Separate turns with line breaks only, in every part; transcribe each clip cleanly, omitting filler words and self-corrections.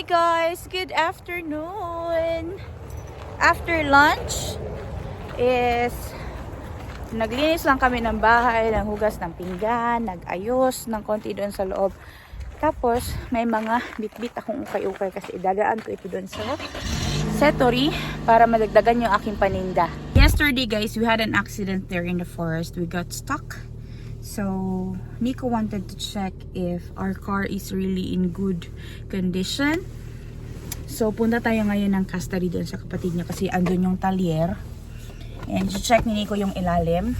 Hey guys, good afternoon. After lunch is naglinis lang kami ng bahay, naghugas ng pinggan, nag-ayos ng konti doon sa loob. Tapos may mga bit-bit akong ukay-ukay kasi idadaan ko ito doon sa Setori para madagdagan yung aking paninda. Yesterday guys, we had an accident there in the forest. We got stuck. So, Nico wanted to check if our car is really in good condition. So, punta tayo ngayon ng custody doon sa kapatid niya kasi andun yung talyer. And check ni Nico yung ilalim.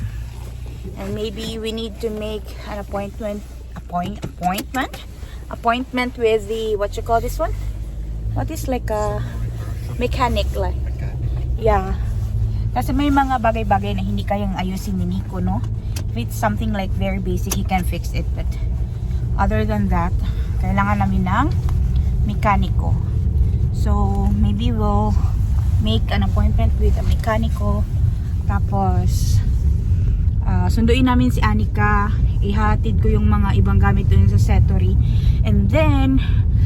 And maybe we need to make an appointment with the, what you call this one? What is like a mechanic like? Yeah. Kasi may mga bagay-bagay na hindi kayang ayusin ni Nico, no? If it's something like very basic, he can fix it. But other than that, kailangan namin ng mekaniko. So, maybe we'll make an appointment with a mekaniko. Tapos, sunduin namin si Anika. Ihatid ko yung mga ibang gamit dun sa Setori. And then,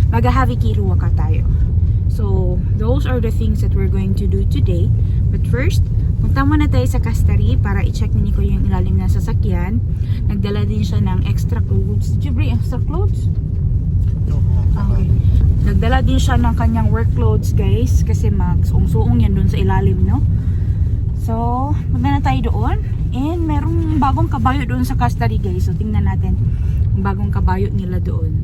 mag-havikiruwaka tayo. So, those are the things that we're going to do today. But first, punta muna tayo sa Castari para i-check ni Nico yung ilalim ng sasakyan. Nagdala din siya ng extra clothes. Did you bring extra clothes?
No.
Okay. Nagdala din siya ng kanyang work clothes guys. Kasi mag-suong-suong yan dun sa ilalim, no? So, magna na tayo doon. And merong bagong kabayo doon sa Castari guys. So, tingnan natin yung bagong kabayo nila doon.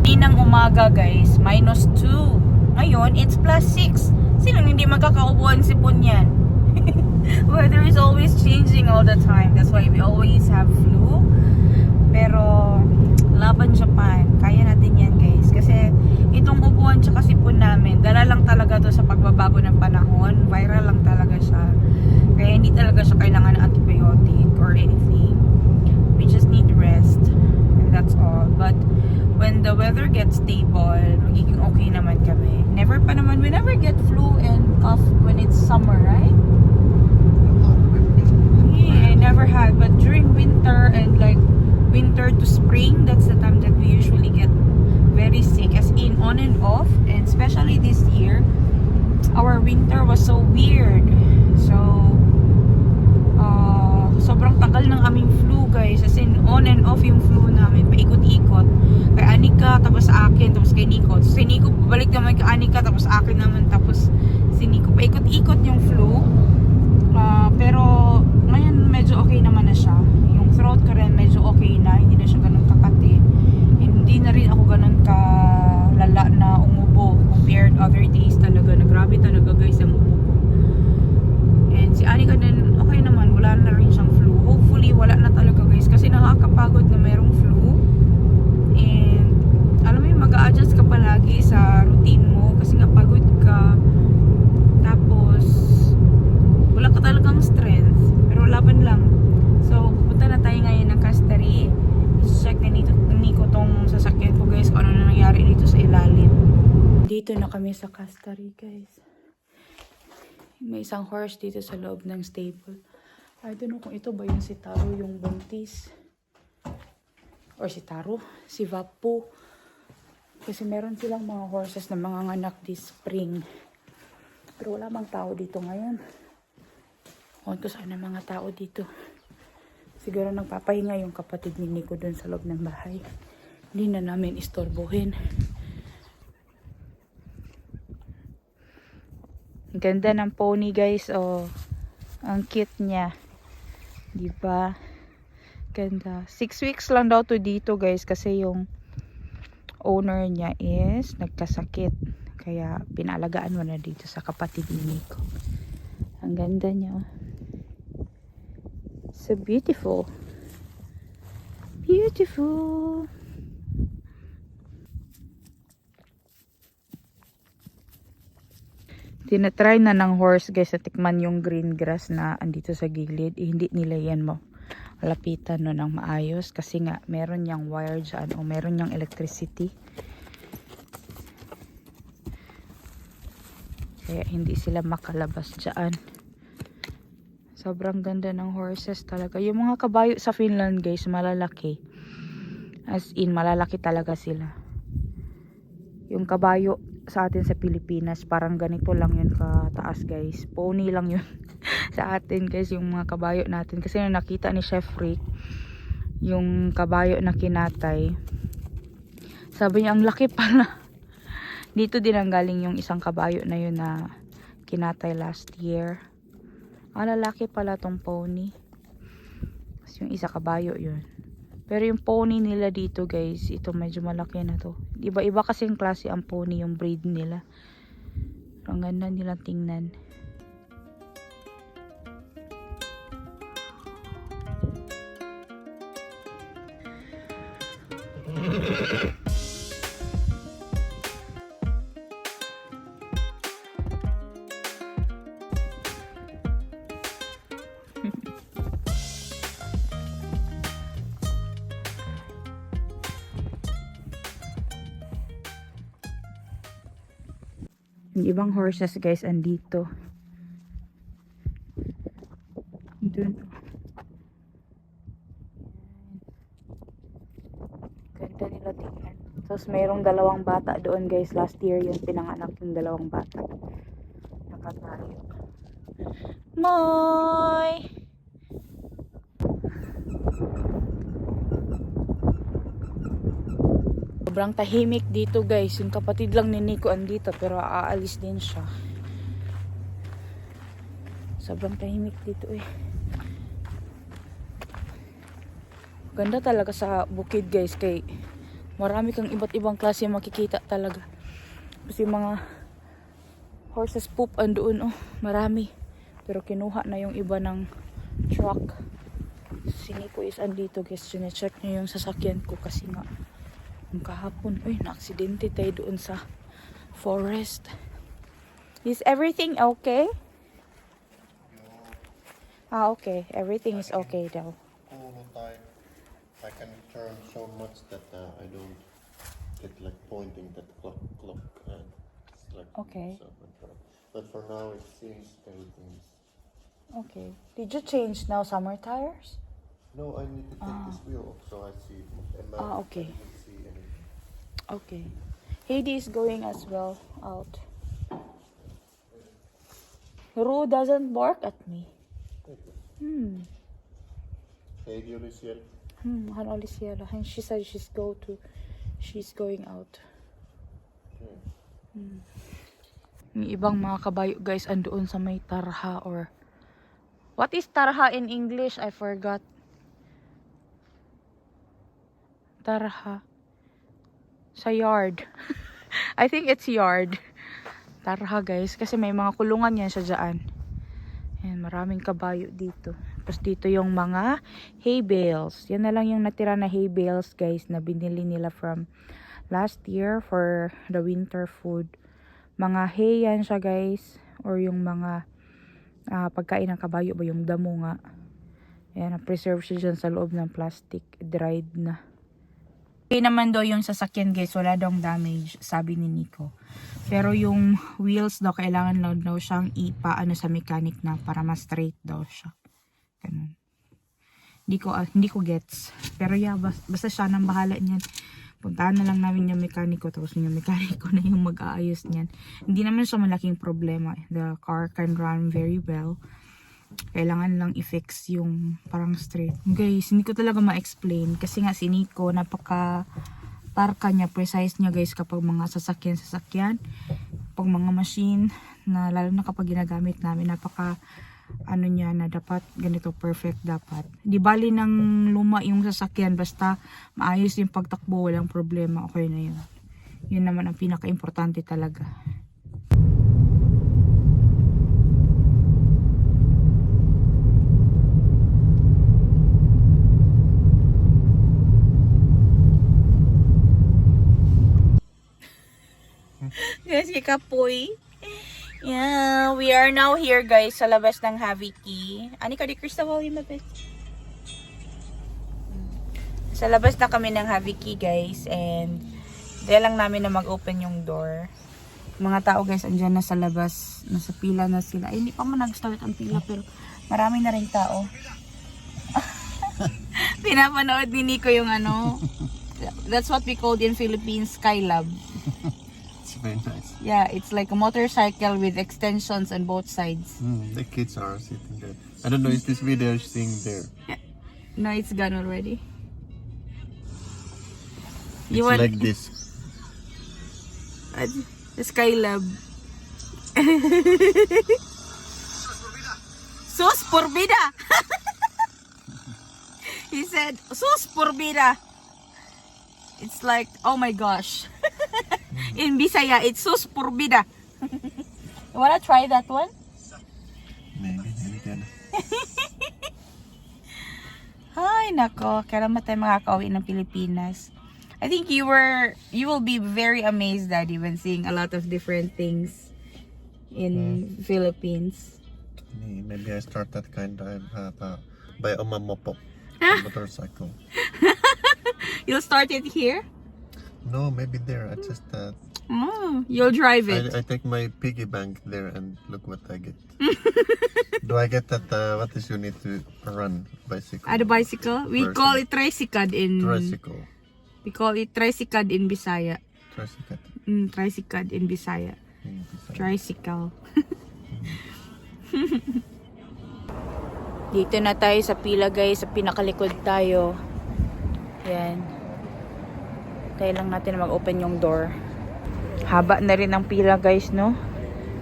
Inang umaga guys, -2. Ngayon, it's +6. Sino hindi magkakaubuan sipon yan? Weather is always changing all the time. That's why we always have flu. Pero, laban Japan. Kaya natin yan guys. Kasi, itong upuan tsaka sipon namin, dala lang talaga to sa pagbabago ng panahon. Viral lang talaga siya. Kaya hindi talaga siya kailangan ng antibiotic or anything. We just need rest. And that's all. But, when the weather gets stable, magiging okay naman kami. We never get flu and cough when it's summer, right? Yeah, I never had. But during winter and like winter to spring, that's the time that we usually get very sick. As in, on and off. And especially this year, our winter was so weird. So, sobrang tagal ng aming flu guys. As in, on and off yung flu namin. Paikot-ikot. Kay Anika, tapos sa akin, tapos kay Nico. Tapos si Nico, balik naman kay Anika, tapos sa akin naman, tapos si Nico. Paikot-ikot yung flu. Pero, ngayon medyo okay naman na siya. Yung throat ko rin medyo okay na. Hindi na siya ganun kakati. Hindi na rin ako ganun kalala na umubo. Compared other days talaga. Grabe talaga guys ang ubo ko. And si Anika din, okay naman. Wala na rin siyang flu. Hopefully, wala na talaga guys. Kasi nakakapagod na merong flu. And alam mo yung mag-a-adjust ka palagi sa routine mo kasi nga pagod ka, tapos wala ka talagang strength, pero laban lang. So pupunta na tayo ngayon ng Castari. I-check na Nico tong sasakyan ko guys kung ano na nangyari dito sa ilalim. Dito na kami sa Castari guys. May isang horse dito sa loob ng stable. I don't know kung ito ba yung si Taro yung buntis or si Taro, si Vapu. Kasi meron silang mga horses na mga anak this spring. Pero wala mang tao dito ngayon. Huwag ko sana mga tao dito. Siguro nagpapahinga yung kapatid ni Nico dun sa loob ng bahay. Hindi na namin istorbohin. Ang ganda ng pony guys. Oh, ang cute niya. Diba? Ganda. 6 weeks lang daw to dito guys kasi yung owner niya is nagkasakit. Kaya pinalagaan mo na dito sa kapatid ni Nico. Ang ganda niya. So beautiful. Beautiful. Tinatry na ng horse guys na tikman yung green grass na andito sa gilid. Hindi nila yan lapitan no ng maayos kasi nga meron yang wire dyan o meron yang electricity, kaya hindi sila makalabas dyan. Sobrang ganda ng horses talaga. Yung mga kabayo sa Finland guys malalaki. As in, malalaki talaga sila. Yung kabayo sa atin sa Pilipinas, parang ganito lang yun kataas guys. Pony lang yun sa atin guys, yung mga kabayo natin. Kasi nung nakita ni Chef Rick, yung kabayo na kinatay, sabi niya, ang laki pala. Dito din ang galing yung isang kabayo na yun na kinatay last year. Lalaki pala tong pony. Tapos yung isa kabayo yun. Pero yung pony nila dito guys, ito medyo malaki na to. Iba-iba kasi yung klase ang pony, yung breed nila. Ang ganda nilang tingnan. Yung ibang horses guys andito. Dun. Ganda nila tingnan. Tapos mayroong dalawang bata doon guys. Last year yun pinanganak yung dalawang bata. Nakatayo. Moy! Sobrang tahimik dito guys. Yung kapatid lang ni Nico andito pero aalis din siya. Sobrang tahimik dito eh. Ganda talaga sa bukid guys. Kay marami kang iba't ibang klase makikita talaga. Kasi mga horses poop andoon oh. Marami. Pero kinuha na yung iba ng truck. Si Nico is andito guys. Sinecheck niya yung sasakyan ko kasi nga yung kahapon, na-aksidente tayo doon sa forest. Is everything okay? Okay. Everything is okay daw.
I can turn so much that I don't get like pointing that clock. It's like
Okay.
But for now it seems everything is...
Okay. Did you change now summer tires?
No, I need to take this wheel off so I see.
Okay.
I don't see anything.
Okay. Heidi is going as well out. Rue doesn't bark at me.
Hey, Luciel.
Hello, Lisiela. And she said she's going out. Yung ibang mga kabayo guys andoon sa may tarha or what is tarha in English? I forgot. Tarha. Sa yard. I think it's yard. Tarha guys. Kasi may mga kulungan yan siya dyan. Ayan, maraming kabayo dito. Tapos dito yung mga hay bales. Yan na lang yung natira na hay bales guys na binili nila from last year for the winter food. Mga hay yan siya guys. Or yung mga pagkain ng kabayo ba yung damo nga. Ayan, na-preserve siya dyan sa loob ng plastic. Dried na. Okay naman daw yung sasakyan guys, wala daw damage, sabi ni Nico. Pero yung wheels daw, kailangan daw siyang ipaano sa mechanic na para mas straight daw siya. Ganun. Hindi ko gets. Pero yeah, basta siya nang bahala niyan. Puntahan na lang namin yung mekaniko, tapos yung mekaniko na yung mag-aayos niyan. Hindi naman siya malaking problema. The car can run very well. Kailangan lang i-fix yung parang straight. Guys, hindi ko talaga ma-explain. Kasi nga si Nico, napaka-tarka niya, precise niya guys kapag mga sasakyan. Pag mga machine, na lalo na kapag ginagamit namin, napaka ano niya na dapat ganito, perfect dapat. Di bali ng luma yung sasakyan, basta maayos yung pagtakbo, walang problema, okay na yun. Yun naman ang pinaka-importante talaga. Guys, kikapoy. Yeah, we are now here guys sa labas ng Haviki. Ani ka di Cristobal yung mapit? Sa labas na kami ng Haviki guys and dahil lang namin na mag-open yung door. Mga tao guys andyan na sa labas, nasa pila na sila. Ay, hindi pa man nag-start ang pila pero marami na rin tao. Pinapanood ni Nico yung ano, That's what we called in Philippines Skylab.
It's very nice.
Yeah, it's like a motorcycle with extensions on both sides.
The kids are sitting there. I don't know, is this video seeing there?
No, it's gone already.
It's
You want
like this.
the Skylab? Sus por vida. He said, sus por vida. It's like, oh my gosh. In Bisaya, it's sus por vida. You wanna try that one?
Maybe can.
Ay, nako. Kailan ba tayo makakauwi ng Pilipinas? I think you will be very amazed, Daddy, when seeing a lot of different things in Philippines.
Maybe I start that kind of by a mopo motorcycle.
You'll start it here?
No, maybe there. I just
Oh, you'll drive it.
I take my piggy bank there and look what I get. Do I get that? What is you need to run bicycle?
The bicycle? We
Person.
call it tricycad in...
Tricycle.
We call it tricycad in Bisaya.
Tricycle.
Tricycad in Bisaya. Tricycle. Dito na tayo sa pila, guys. Sa pinakalikod tayo. Yan. Tayo lang natin na mag-open yung door. Haba na rin ang pila, guys, no?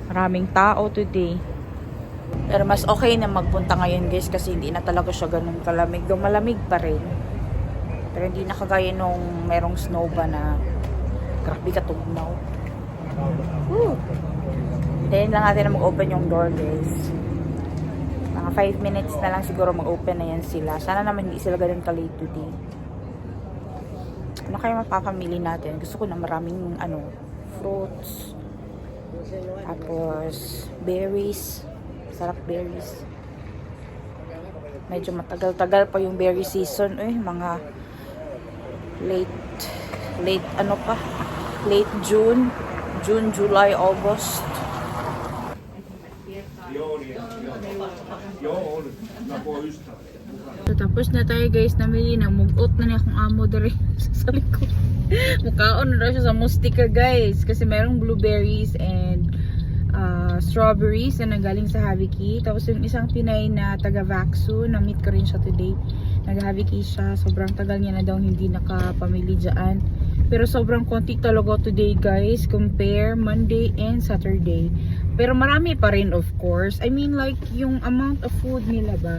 Maraming tao today. Pero mas okay na magpunta ngayon, guys, kasi hindi na talaga siya ganun kalamig. Though malamig pa rin. Pero hindi na kagaya nung merong snow ba na grabe katugnaw. Woo! Then lang natin na mag-open yung door, guys. Mga 5 minutes na lang siguro mag-open na yan sila. Sana naman hindi sila ganun ka-late today. Ano kaya mapapamili natin? Gusto ko na maraming fruits. Tapos berries. Sarap berries. Medyo matagal-tagal pa yung berry season. Mga late June, July, August. So, tapos na tayo, guys, namili na mugot na niya akong amo dere sa likod. Mukhaon na daw siya sa mustika, guys, kasi merong blueberries and strawberries na nagaling sa Haviki. Tapos yung isang Pinay na taga Vaxu, na-meet ko rin siya today. Nag-Haviki siya. Sobrang tagal niya na daw hindi nakapamili dyan. Pero sobrang konti talaga today, guys. Compare Monday and Saturday. Pero marami pa rin, of course. I mean, like, yung amount of food nila ba?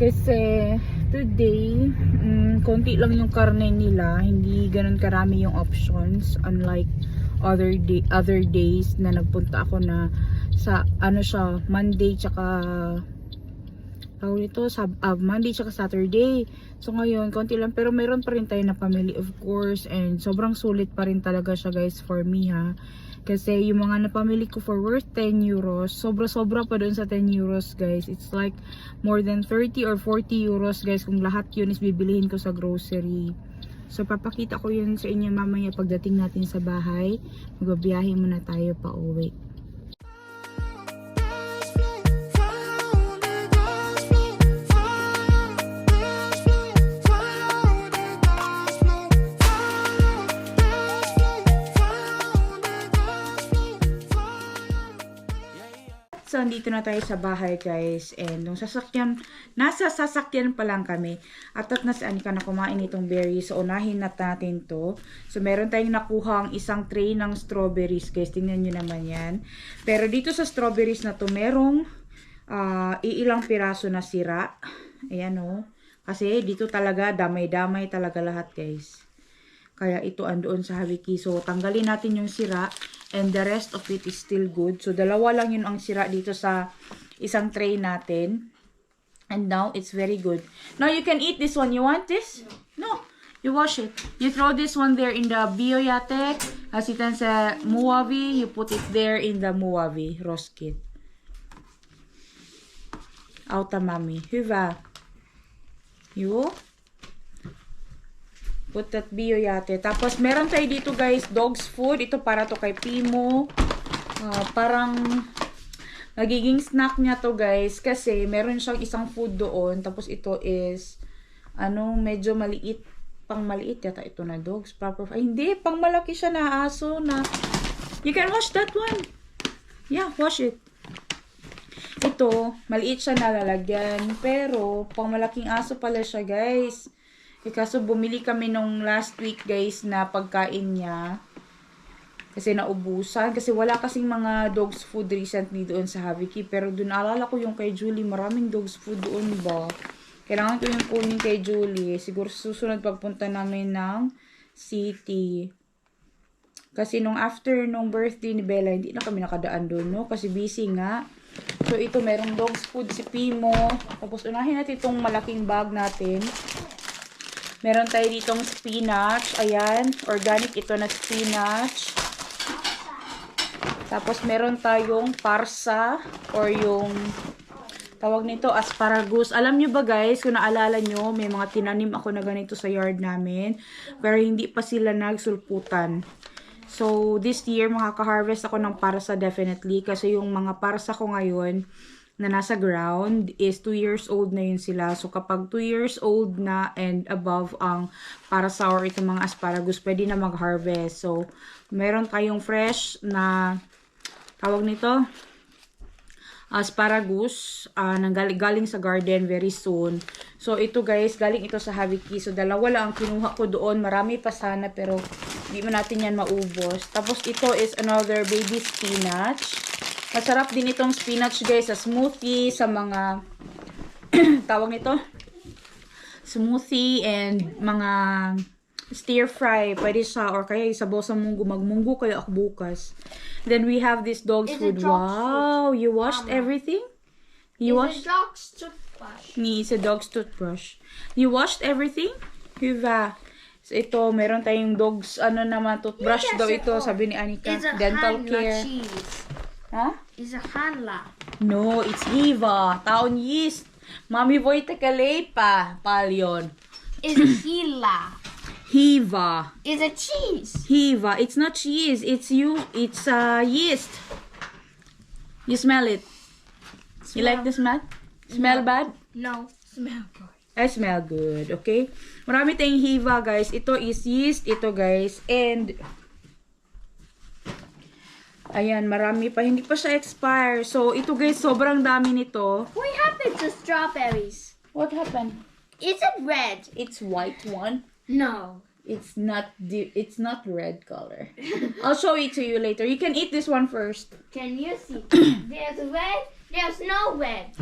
Kasi today, konti lang yung karne nila. Hindi ganun karami yung options. Unlike other days na nagpunta ako na sa Monday tsaka Monday tsaka Saturday. So ngayon konti lang, pero meron pa rin tayo na family, of course, and sobrang sulit pa rin talaga siya, guys, for me, ha. Kasi yung mga napamili ko for worth 10 euros, sobra pa doon sa 10 euros, guys. It's like more than 30 or 40 euros, guys, kung lahat yun is bibilihin ko sa grocery. So, papakita ko yun sa inyo mamaya pagdating natin sa bahay. Magbabiyahe muna tayo pa uwi. So, andito na tayo sa bahay, guys. And nung nasa sasakyan pa lang kami. Atat na si Anika na kumain itong berries. So, unahin natin to. So, meron tayong nakuhang isang tray ng strawberries, guys. Tingnan nyo naman yan. Pero dito sa strawberries na to, merong iilang piraso na sira. Ayan, oh. Kasi dito talaga, damay-damay talaga lahat, guys. Kaya ito andoon sa Haviki. So, tanggalin natin yung sira. And the rest of it is still good. So, dalawa lang yun ang sira dito sa isang tray natin. And now, it's very good. Now, you can eat this one. You want this? No. You wash it. You throw this one there in the Bioyate. Hasitan sa Muavi. You put it there in the Muavi. Roskit. Auta mami. Hyvä. You put that Bioyate. Tapos, meron tayo dito, guys, dog's food. Ito para to kay Pimo. Parang nagiging snack niya to, guys. Kasi, meron siyang isang food doon. Tapos, ito is, medyo maliit pang maliit yata ito na dogs. Proper. Ay, hindi. Pang malaki siya na aso na. You can wash that one. Yeah, wash it. Ito, maliit siya na lalagyan. Pero, pang malaking aso pala siya, guys. Kaso bumili kami nung last week, guys, na pagkain niya. Kasi naubusan. Kasi wala kasing mga dogs food recently doon sa Haviki. Pero doon alala ko yung kay Julie. Maraming dogs food doon ba? Kailangan ko yung kunin kay Julie. Siguro susunod pagpunta namin ng city. Kasi nung after nung birthday ni Bella, hindi na kami nakadaan doon, no? Kasi busy nga. So, ito, merong dogs food si Pimo. Tapos, unahin natin itong malaking bag natin. Meron tayo ditong spinach. Ayan. Organic ito na spinach. Tapos, meron tayong parsa or yung tawag nito, asparagus. Alam nyo ba guys, kung naalala nyo, may mga tinanim ako na ganito sa yard namin. Pero hindi pa sila nagsulputan. So, this year, makaka-harvest ako ng parsa definitely. Kasi yung mga parsa ko ngayon na nasa ground is 2 years old na yun sila. So, kapag 2 years old na and above ang parsa or itong mga asparagus, pwede na mag-harvest. So, meron tayong fresh na tawag nito, asparagus, galing sa garden very soon. So, ito guys, galing ito sa Haviki. So, dalawa lang ang kinuha ko doon. Marami pa sana, pero hindi mo natin yan maubos. Tapos, ito is another baby spinach. Masarap din itong spinach guys sa smoothie, sa mga, tawag nito, smoothie and mga stir fry. Pwede siya, or kaya isabaw sa munggo. Magmunggo kaya ako bukas. Then we have this dog's food. Wow, you washed everything? You washed?
It's a dog's toothbrush.
It's a dog's toothbrush. You washed everything? Hiva. So, ito, meron tayong dog's, toothbrush daw ito, sabi ni Anika.
It's a
Dental
Hanla
care.
cheese.
Huh?
It's a Hanla.
No, it's Hiva. Taon yeast. Mami boy pa. Palyon.
It's a Hila.
Hiva.
It's a cheese.
Hiva. It's not cheese. It's yeast. You smell it. You like the smell? Smell bad?
No, smell good.
I smell good. Okay? Marami tayong Hiva, guys. Ito is yeast. Ito, guys. And ayan, marami pa. Hindi pa siya expire. So, ito, guys, sobrang dami nito.
What happened to strawberries?
What happened?
Is it red?
It's white one.
No.
It's not red color. I'll show it to you later. You can eat this one first.
Can you see? There's red. There's no red.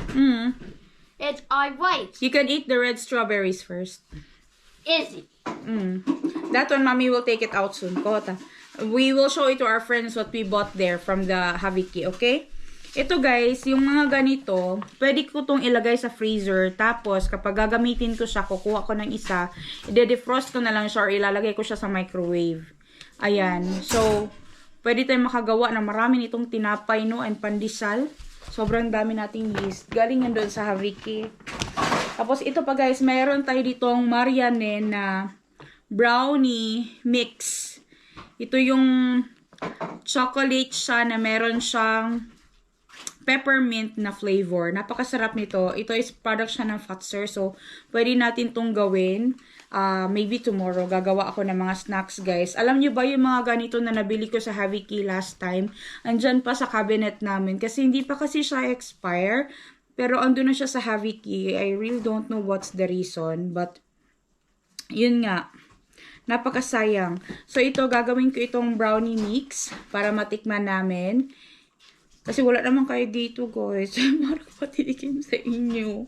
It's all white.
You can eat the red strawberries first.
Is it?
That one, mommy will take it out soon. Kota. We will show it to our friends what we bought there from the Haviki, okay? Ito guys, yung mga ganito, pwede ko itong ilagay sa freezer. Tapos, kapag gagamitin ko siya, kukuha ko ng isa, i-defrost ko na lang siya or ilalagay ko siya sa microwave. Ayan. So, pwede tayong makagawa ng marami nitong tinapay, no, and pandesal. Sobrang dami nating yeast. Galing yan doon sa Haviki. Tapos, ito pa guys, mayroon tayo ditong Marianne na brownie mix. Ito yung chocolate siya na meron siyang peppermint na flavor. Napakasarap nito. Ito is product siya ng Fatser. So, pwede natin itong gawin. Maybe tomorrow, gagawa ako ng mga snacks, guys. Alam nyo ba yung mga ganito na nabili ko sa Haviki last time? Andyan pa sa cabinet namin. Kasi hindi pa kasi siya expire. Pero andun na siya sa Haviki. I really don't know what's the reason. But, yun nga. Napakasayang. So, ito, gagawin ko itong brownie mix para matikman namin. Kasi wala naman kayo dito, guys. Marang patitikim sa inyo.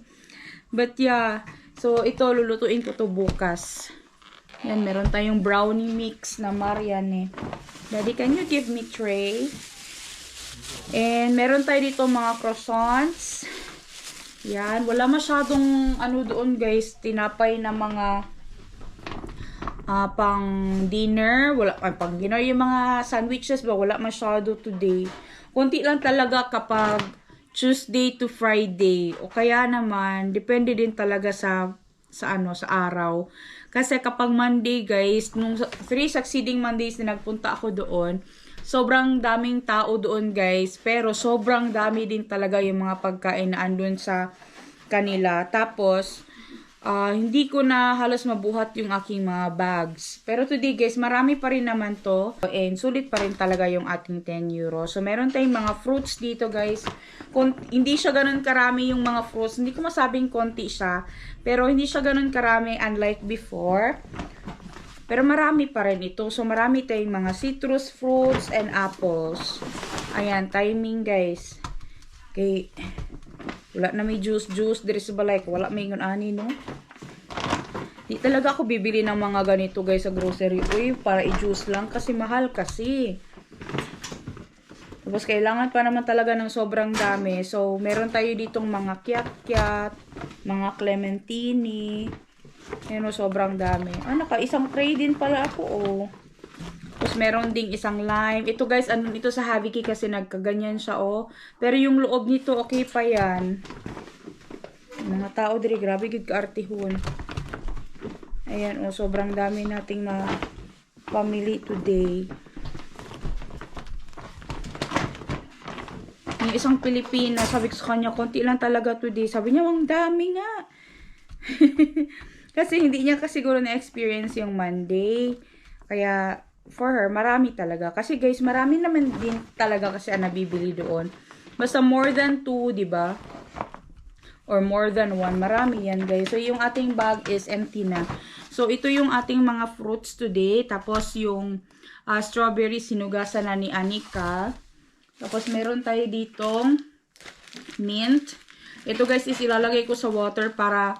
But, yeah. So, ito, lulutuin ko to bukas. Yan, meron tayong brownie mix na Marianne. Daddy, can you give me tray? And, meron tayo dito mga croissants. Yan. Wala masyadong, doon, guys, tinapay na mga pang dinner. Wala, pang dinner, yung mga sandwiches ba? Wala masyado today. Kunti lang talaga kapag Tuesday to Friday. O kaya naman, depende din talaga sa araw. Kasi kapag Monday, guys, nung 3 succeeding Mondays na nagpunta ako doon, sobrang daming tao doon, guys. Pero sobrang dami din talaga yung mga pagkain na andun sa kanila. Tapos, hindi ko na halos mabuhat yung aking mga bags. Pero today guys, marami pa rin naman to. And sulit pa rin talaga yung ating 10 euro. So meron tayong mga fruits dito guys. Hindi siya ganun karami yung mga fruits. Hindi ko masabing konti siya. Pero hindi siya ganun karami unlike before. Pero marami pa rin ito. So marami tayong mga citrus fruits and apples. Ayan, timing guys. Okay. Wala na may juice. Diri sa balay ko. Wala may ani, no? Di talaga ako bibili ng mga ganito, guys, sa grocery. Uy, para i-juice lang. Kasi mahal kasi. Tapos, kailangan pa naman talaga ng sobrang dami. So, meron tayo ditong mga kiat-kiat, mga clementini. Ayan, sobrang dami. Isang tray din pala ako, oh. Tapos, meron ding isang lime. Ito, guys, ito sa Haviki kasi nagkaganyan siya, oh. Pero yung loob nito, okay pa yan. Mga tao diri, grabe, gid ka-artihon. Ayan, oh, sobrang dami nating na pamili today. Yung isang Pilipina, sabi ko sa kanya, konti lang talaga today. Sabi niya, ang dami nga. Kasi hindi niya kasi siguro na-experience yung Monday. Kaya, for her, marami talaga. Kasi guys, marami naman din talaga kasi ang nabibili doon. Basta more than 2, diba? Or more than 1. Marami yan guys. So, yung ating bag is empty na. So, ito yung ating mga fruits today. Tapos, yung strawberry sinugasan na ni Anika. Tapos, meron tayo ditong mint. Ito guys is ilalagay ko sa water para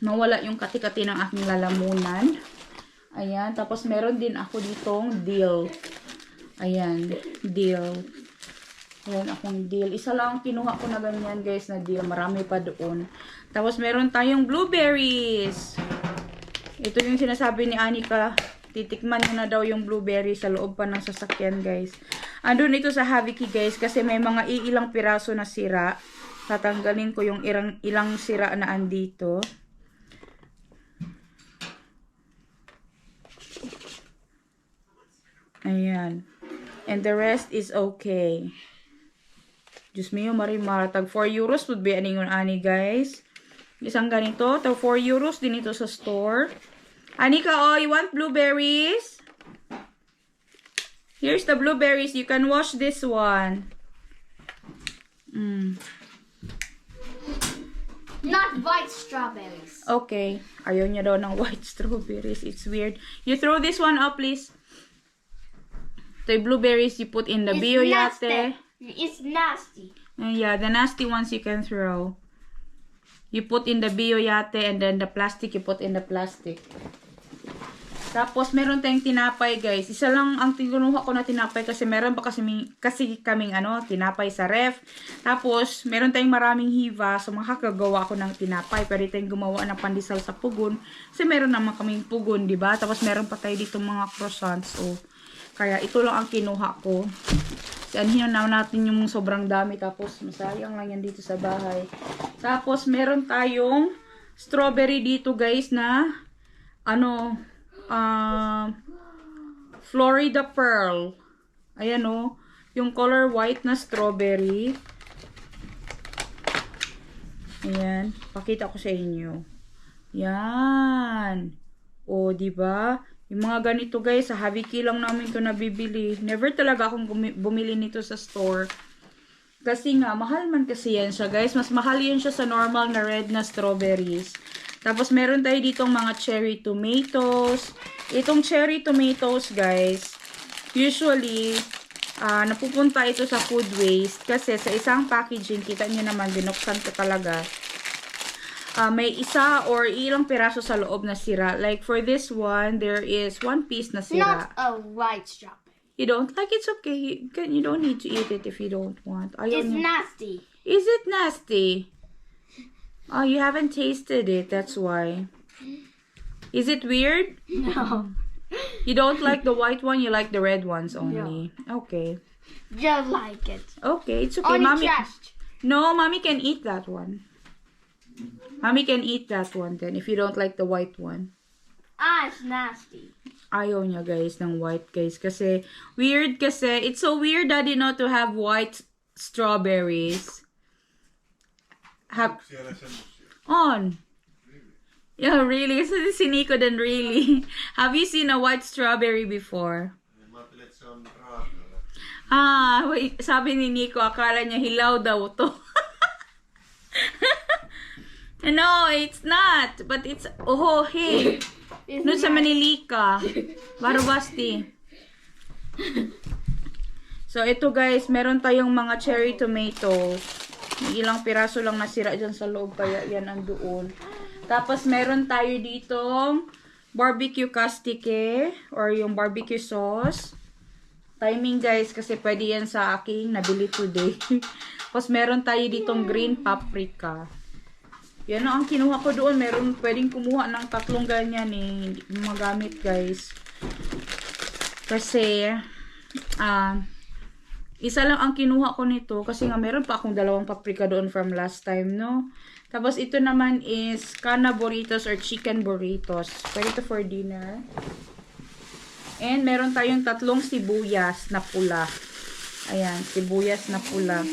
mawala yung kati-kati ng aking lalamunan. Ayan. Tapos, meron din ako ditong dill. Ayan. Dill. Ayan akong dill. Isa lang kinuha ko na ganyan guys na dill. Marami pa doon. Tapos, meron tayong blueberries. Ito yung sinasabi ni Anika. Titikman nyo na daw yung blueberry sa loob pa ng sasakyan guys. Andun ito sa Haviki guys. Kasi may mga ilang piraso na sira. Tatanggalin ko yung ilang sira na andito. Ayan. And the rest is okay. Diyos mio, marimara. Tag 4 euros would be aningon ani guys. Isang ganito. Tag 4 euros din ito sa store. Anika, oh, you want blueberries? Here's the blueberries. You can wash this one.
Not white strawberries.
Okay. Ayaw niya daw ng white strawberries. It's weird. You throw this one up, please. The blueberries you put in the biyoyate.
It's nasty.
Yeah, the nasty ones you can throw. You put in the biyoyate and then the plastic you put in the plastic. Tapos meron tayong tinapay guys. Isa lang ang tinuha ko na tinapay kasi meron pa kasi kaming tinapay sa ref. Tapos meron tayong maraming hiva so makakagawa ako ng tinapay. Pwede tayong gumawa ng pandesal sa pugon. Kasi meron naman kaming pugon, di ba? Tapos meron pa tayo dito mga croissants. So kaya ito lang ang kinuha ko. Anhin na natin yung sobrang dami. Tapos masayang lang yan dito sa bahay. Tapos meron tayong strawberry dito guys na Florida Pearl. Ayan o. Yung color white na strawberry. Ayan. Pakita ko sa inyo. Yan. O, diba? Yung mga ganito guys, sa Haviki lang namin ito nabibili. Never talaga akong bumili nito sa store. Kasi nga, mahal man kasi yan siya guys. Mas mahal yan siya sa normal na red na strawberries. Tapos meron tayo ditong mga cherry tomatoes. Itong cherry tomatoes guys, usually, napupunta ito sa food waste. Kasi sa isang packaging, kita nyo naman, binuksan ko talaga. May isa or ilang piraso sa loob na sira. Like for this one, there is 1 piece na sira.
Not a white strawberry.
You don't like? It's okay. You don't need to eat it if you don't want.
It's nasty.
Is it nasty? Oh, you haven't tasted it. That's why. Is it weird?
No.
You don't like the white one? You like the red ones only? No. Okay.
Just like it.
Okay, it's okay.
Only
Mommy.
just.
No, Mommy can eat that one. Mommy can eat that one then if you don't like the white one.
It's nasty.
Ayaw niya guys ng white guys kasi weird kasi it's so weird daddy not to have white strawberries. On. Yeah, really. So si Nico then really. Have you seen a white strawberry before?
Mapilit sa raga.
Ah, wait, sabi ni Nico, akala niya hilaw daw to. No, it's not. But it's, oh, hey. No sa Manilika. Barabasti. So, ito guys, meron tayong mga cherry tomatoes. May ilang piraso lang nasira dyan sa loob, kaya yan ang doon. Tapos, meron tayo ditong barbecue castike, or yung barbecue sauce. Timing guys, kasi pwede yan sa aking nabili today. Tapos meron tayo ditong green paprika. Yan ang kinuha ko doon. Meron pwedeng kumuha ng 3 ganyan eh. Hindi ko magamit guys. Kasi, isa lang ang kinuha ko nito. Kasi nga meron pa akong 2 paprika doon from last time, no? Tapos ito naman is kana burritos or chicken burritos. Pwede ito for dinner. And meron tayong 3 sibuyas na pula. Ayan, sibuyas na pula.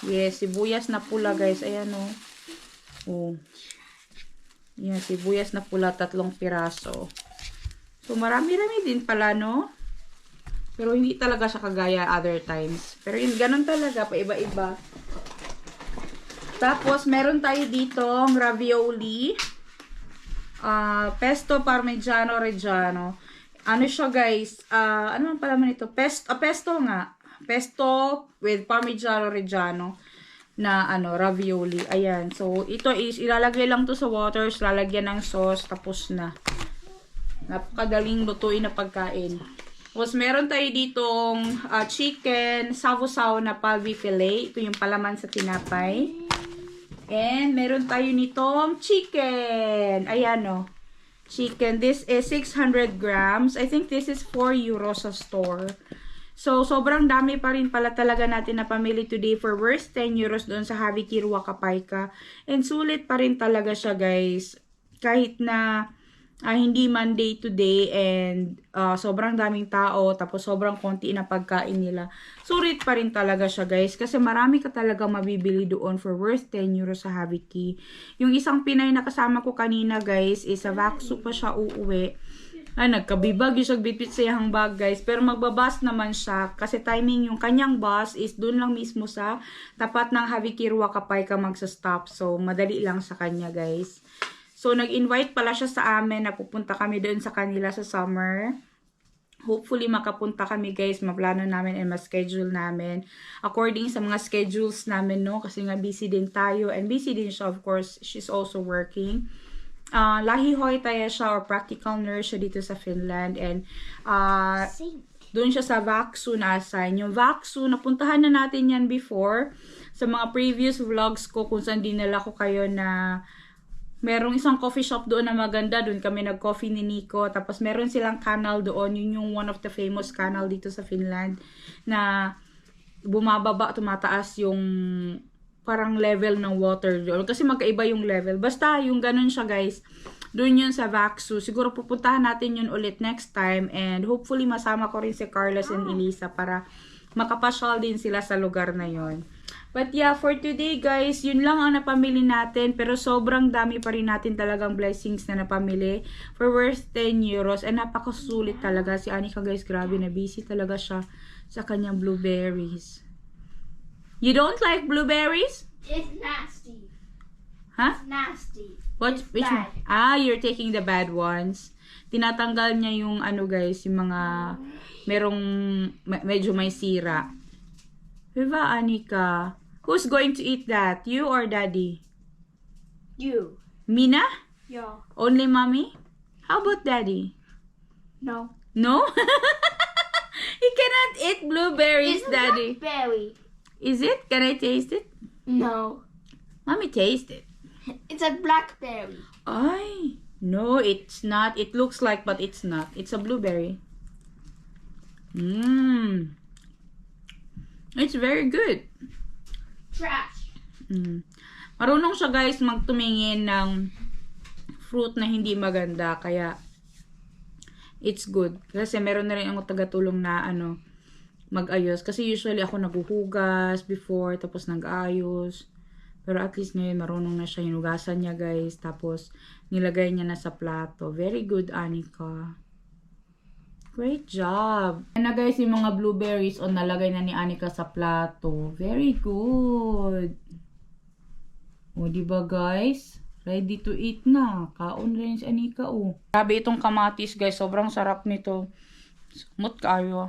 Yes, sibuyas na pula guys. Ayan o. Oh. Ayan, sibuyas na pula, 3 piraso. So, marami-rami din pala, no? Pero hindi talaga siya kagaya other times. Pero yun, ganun talaga, paiba-iba. Tapos, meron tayo ditong ravioli. Pesto Parmigiano Reggiano. Ano siya guys? Ano man pala man ito? Pesto nga. Pesto with Parmigiano Reggiano na ravioli. Ayan. So, ito is ilalagay lang to sa water, lalagyan ng sauce, tapos na. Napakadaling lutuin na pagkain. Tapos, meron tayo ditong chicken, savu-sav na palvi fillet. Ito yung palaman sa tinapay. And, meron tayo nitong chicken. Ayan o. Chicken. This is 600 grams. I think this is 4 euros sa store. So, sobrang dami pa rin pala talaga natin na pamili today for worth 10 euros doon sa Haviki Ruakapayka. And sulit pa rin talaga siya guys. Kahit na hindi Monday today and sobrang daming tao tapos sobrang konti na pagkain nila. Sulit pa rin talaga siya guys kasi marami ka talaga mabibili doon for worth 10 euros sa Haviki. Yung isang Pinay na kasama ko kanina guys is sa Vaksu pa siya uuwi. Ay, nagkabibag yung sagbitbit sa iyang bag guys. Pero magbabas naman siya kasi timing yung kanyang bus is doon lang mismo sa tapat ng Haviki Ruakapayka magsa-stop. So, madali lang sa kanya guys. So, nag-invite pala siya sa amin na pupunta kami doon sa kanila sa summer. Hopefully, makapunta kami guys. Maplano namin and ma-schedule namin. According sa mga schedules namin, no? Kasi nga busy din tayo. And busy din siya, of course. She's also working. Lahihoy tayo siya or practical nurse siya dito sa Finland. And doon siya sa Vaksu na assign. Yung Vaksu, napuntahan na natin yan before. Sa mga previous vlogs ko kung saan dinala ko kayo na merong isang coffee shop doon na maganda. Doon kami nag-coffee ni Nico. Tapos meron silang canal doon. Yun yung one of the famous canal dito sa Finland. Na bumababa, tumataas yung parang level ng water doon. Kasi magkaiba yung level. Basta yung ganun siya guys. Doon yun sa Vaksu. Siguro pupuntahan natin yun ulit next time. And hopefully masama ko rin si Carlos and Elisa para makapasyal din sila sa lugar na yon. But yeah, for today guys, yun lang ang napamili natin. Pero sobrang dami pa rin natin talagang blessings na napamili. For worth 10 euros. And napakasulit talaga. Si Anika guys, grabe na busy talaga siya sa kanyang blueberries. You don't like blueberries?
It's nasty.
Huh?
It's nasty.
What?
It's
Which one?
bad.
You're taking the bad ones. Tinatanggal niya yung guys, yung mga merong medyo may sira. Viva Anika. Who's going to eat that? You or daddy?
You.
Mina?
Yeah.
Only mommy? How about daddy?
No.
No? He cannot eat blueberries,
It's
daddy.
a blackberry.
Is it? Can I taste it?
No.
Mommy, taste it.
It's a blackberry.
Ay, no, it's not. It looks like, but it's not. It's a blueberry. Mmm. It's very good.
Trash.
Marunong siya guys magtumingin ng fruit na hindi maganda. Kaya, it's good. Kasi meron na rin ako tagatulong na mag-ayos. Kasi usually ako naguhugas before, tapos nag-ayos. Pero at least ngayon marunong na siya. Hinugasan niya guys. Tapos nilagay niya na sa plato. Very good, Anika. Great job. Ayan na guys yung mga blueberries o nalagay na ni Anika sa plato. Very good. O diba guys? Ready to eat na. Kaon rin si Anika o. Grabe itong kamatis guys. Sobrang sarap nito. Smooth kayo.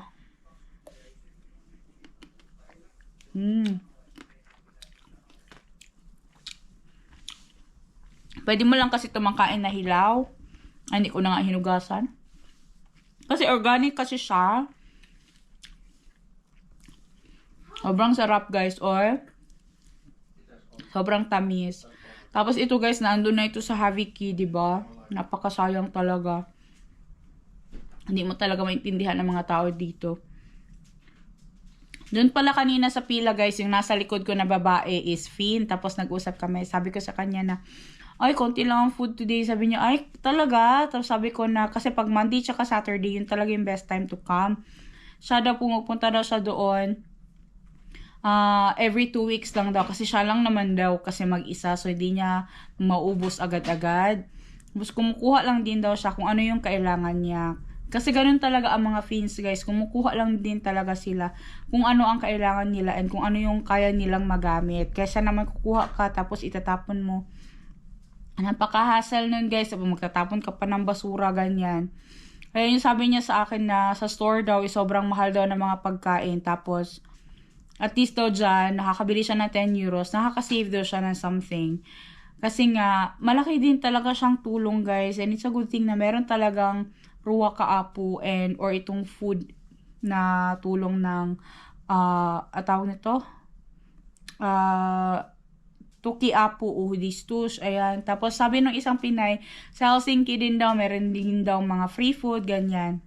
Pwede mo lang kasi tumangkain na hilaw. Ay, hindi ko na nga hinugasan. Kasi organic kasi siya. Sobrang sarap guys. Or sobrang tamis. Tapos ito guys, naandun na ito sa Haviki, diba? Napakasayang talaga. Hindi mo talaga maintindihan ng mga tao dito. Doon pala kanina sa pila guys, yung nasa likod ko na babae is Finn. Tapos nag-usap kami. Sabi ko sa kanya na, ay, konti lang ang food today. Sabi niya, ay, talaga? Tapos sabi ko na, kasi pag Monday tsaka Saturday, yun talaga yung best time to come. Siya daw, pumupunta daw siya doon. Every 2 weeks lang daw. Kasi siya lang naman daw kasi mag-isa. So, hindi niya maubos agad-agad. Tapos, kumukuha lang din daw siya kung ano yung kailangan niya. Kasi ganun talaga ang mga Finns guys. Kumukuha lang din talaga sila kung ano ang kailangan nila and kung ano yung kaya nilang magamit. Kaysa naman kukuha ka tapos itatapon mo. Napaka-hassle nun guys. Magtatapon ka pa ng basura, ganyan. Kaya yung sabi niya sa akin na sa store daw is sobrang mahal daw ng mga pagkain. Tapos at least daw dyan, nakakabili siya ng 10 euros. Nakaka-save daw siya ng something. Kasi nga, malaki din talaga siyang tulong guys. And it's a good thing na meron talagang ruwa kaapo and or itong food na tulong ng tawag nito Tuki Apo o Hudistus, ayan. Tapos sabi ng isang Pinay sa Helsinki din daw meron din daw mga free food, ganyan.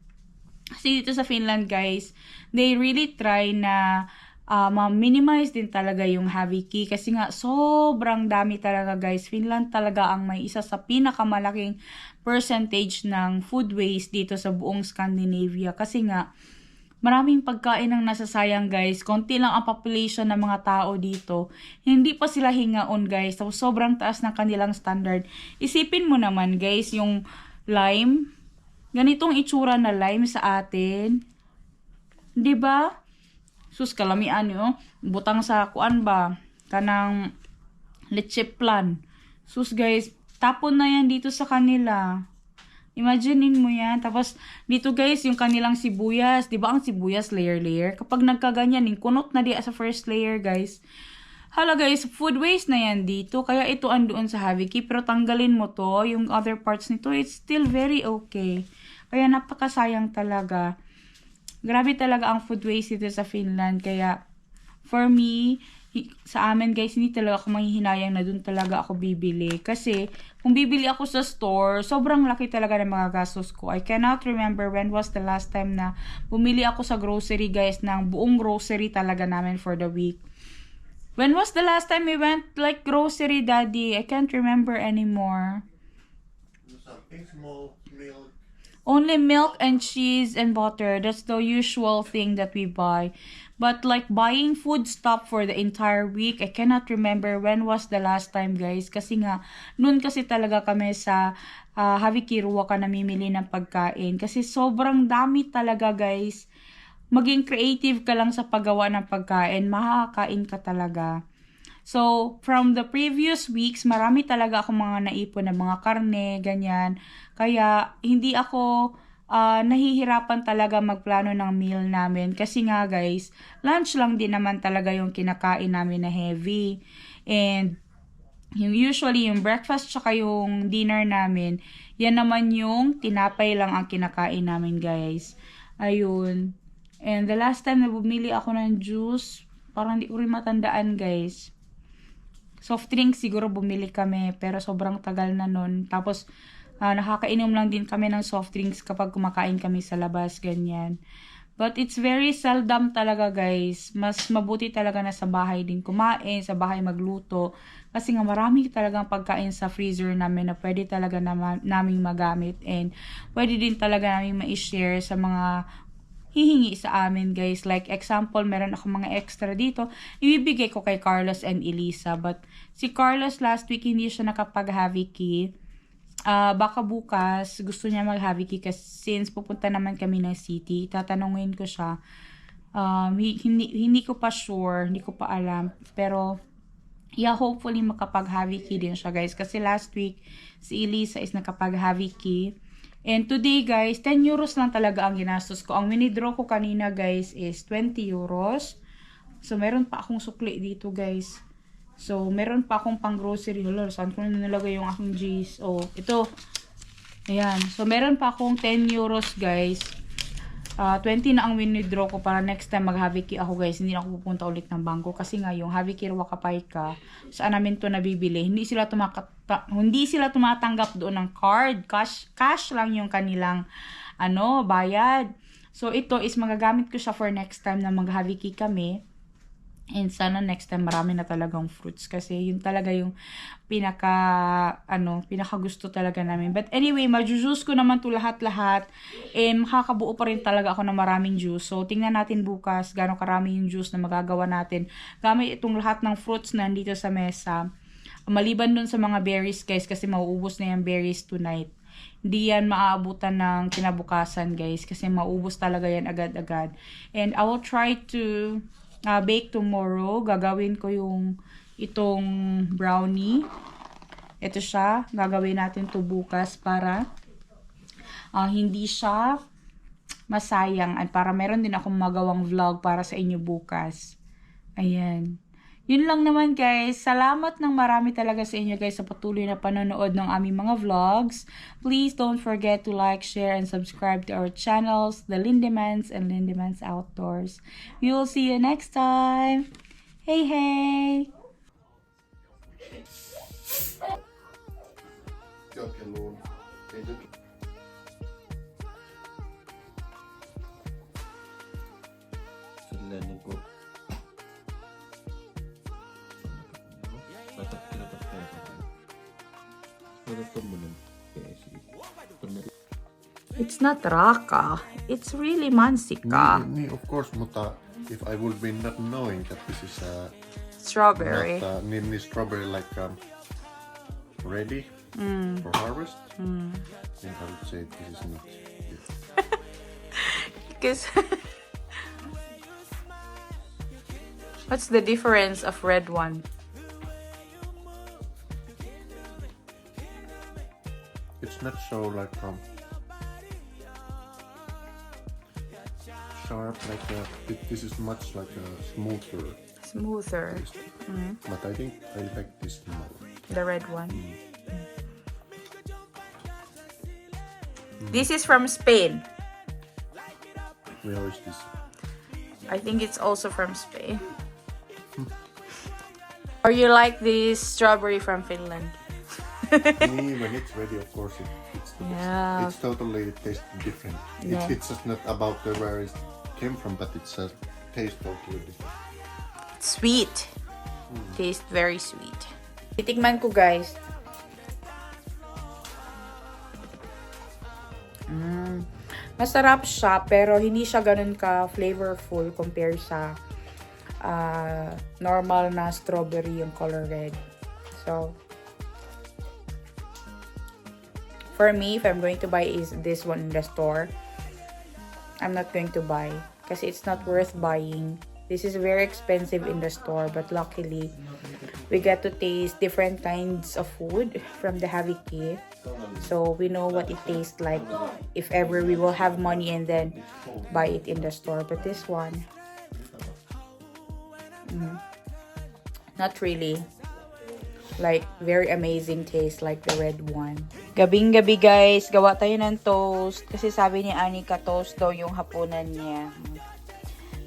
Kasi dito sa Finland guys, they really try na ma-minimize din talaga yung Haviki kasi nga sobrang dami talaga guys. Finland talaga ang may isa sa pinakamalaking percentage ng food waste dito sa buong Scandinavia kasi nga maraming pagkain ang nasasayang guys. Konti lang ang population ng mga tao dito. Hindi pa sila hingaon guys. So, sobrang taas ng kanilang standard. Isipin mo naman guys yung lime. Ganitong itsura na lime sa atin. 'Di ba? Sus, kalamian yun. Butang sa kuan ba? Kanang leche plan. Sus guys, tapon na yan dito sa kanila. Imaginein mo yan. Tapos, dito guys, yung kanilang sibuyas. Diba ang sibuyas layer-layer? Kapag nagkaganyan, yung kunot na di sa first layer guys. Hala guys, food waste na yan dito. Kaya ito andoon sa Haviki. Pero tanggalin mo to, yung other parts nito, it's still very okay. Kaya napakasayang talaga. Grabe talaga ang food waste dito sa Finland. Kaya, for me, sa amin guys, hindi talaga ako manghihinayang na dun talaga ako bibili. Kasi, kung bibili ako sa store, sobrang laki talaga ng mga gastos ko. I cannot remember when was the last time na bumili ako sa grocery guys, ng buong grocery talaga namin for the week. When was the last time we went like grocery, Daddy? I can't remember anymore.
Something small, milk.
Only milk and cheese and butter. That's the usual thing that we buy. But like buying food stuff for the entire week, I cannot remember when was the last time guys. Kasi nga, noon kasi talaga kami sa Haviki Ruaka namimili ng pagkain. Kasi sobrang dami talaga guys. Maging creative ka lang sa paggawa ng pagkain, makakain ka talaga. So, from the previous weeks, marami talaga akong mga naipon na mga karne, ganyan. Kaya, hindi ako nahihirapan talaga magplano ng meal namin. Kasi nga guys, lunch lang din naman talaga yung kinakain namin na heavy. And, usually yung breakfast tsaka yung dinner namin, yan naman yung tinapay lang ang kinakain namin guys. Ayun. And the last time na bumili ako ng juice, parang di ko rin matandaan guys. Soft drinks siguro bumili kami, pero sobrang tagal na nun. Tapos, nakakainom lang din kami ng soft drinks kapag kumakain kami sa labas, ganyan. But it's very seldom talaga guys. Mas mabuti talaga na sa bahay din kumain, sa bahay magluto. Kasi nga marami talagang pagkain sa freezer namin na pwede talaga naming magamit. And pwede din talaga namin ma-share sa mga hihingi sa amin, guys. Like, example, meron ako mga extra dito. Ibibigay ko kay Carlos and Elisa. But, si Carlos last week, hindi siya nakapag-Havi Key. Baka bukas, gusto niya mag-Havi Key kasi since pupunta naman kami ng city, tatanungin ko siya. Hindi ko pa sure, hindi ko pa alam. Pero, yeah, hopefully makapag-Havi Key din siya, guys. Kasi last week, si Elisa is nakapag-Havi Key. And today, guys, 10 euros lang talaga ang ginastos ko. Ang winidraw ko kanina, guys, is 20 euros. So, meron pa akong sukli dito, guys. So, meron pa akong pang grocery. Hala, saan ko na nilagay yung aking G's? Oh, ito. Ayan. So, meron pa akong 10 euros, guys. 20 na ang winidraw ko para next time mag-Havi Key ako, guys. Hindi na ako pupunta ulit ng bangko. Kasi nga, yung Havi Key Wakapay ka, saan namin to nabibili, hindi sila tumatanggap doon ng card. Cash lang yung kanilang bayad. So, ito is magagamit ko siya for next time na mag-Havi Key kami. And sana next time marami na talagang fruits kasi yun talaga yung pinaka gusto talaga namin. But anyway, majujuice ko naman to lahat-lahat. Makakabuo pa rin talaga ako ng maraming juice. So, tingnan natin bukas gano'ng karami yung juice na magagawa natin. Gamit itong lahat ng fruits na nandito sa mesa. Maliban dun sa mga berries, guys, kasi mauubos na yung berries tonight. Hindi yan maaabutan ng kinabukasan, guys, kasi mauubos talaga yan agad-agad. And I will try to bake tomorrow. Gagawin ko itong brownie. Ito siya. Gagawin natin to bukas para hindi siya masayang. At para meron din akong magawang vlog para sa inyo bukas. Ayan. Yun lang naman, guys. Salamat ng marami talaga sa inyo, guys, sa patuloy na panonood ng aming mga vlogs. Please don't forget to like, share, and subscribe to our channels, The Lindemans and Lindemans Outdoors. We will see you next time. Hey, hey! It's not raka. It's really mansika.
Of course, mutta if I would be not knowing that this is
Strawberry.
not strawberry like ready for harvest, then I would say this is not.
Because what's the difference of red one?
It's not so like sharp like this is much like a smoother taste. But I think I like this more.
The red one. This is from Spain.
Where is this?
I think it's also from Spain. Or you like this strawberry from Finland?
Me, when it's ready, of course, it's the best.
Yeah.
It's totally tastes different.
Yeah.
It's just not about where it came from, but it's a taste totally different.
Sweet. Tastes very sweet. Titikman ko, guys. Masarap siya, pero hindi siya ganun ka flavorful compare sa normal na strawberry yung color red. So, for me, if I'm going to buy this one in the store, I'm not going to buy kasi it's not worth buying. This is very expensive in the store, but luckily, we get to taste different kinds of food from the Havi Key. So, we know what it tastes like if ever we will have money and then buy it in the store. But this one, not really. Like, very amazing taste like the red one. Gabing-gabi, guys, gawa tayo ng toast. Kasi sabi ni Anika, toast daw yung hapunan niya.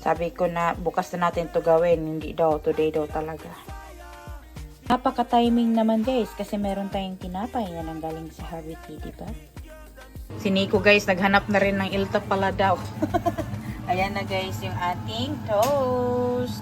Sabi ko na, bukas na natin to gawin. Hindi daw, today daw talaga. Napaka-timing naman, guys. Kasi meron tayong tinapay na nanggaling sa Havi Key, diba? Si Nico, guys, naghanap na rin ng ilta pala daw. Ayan na, guys, yung ating toast.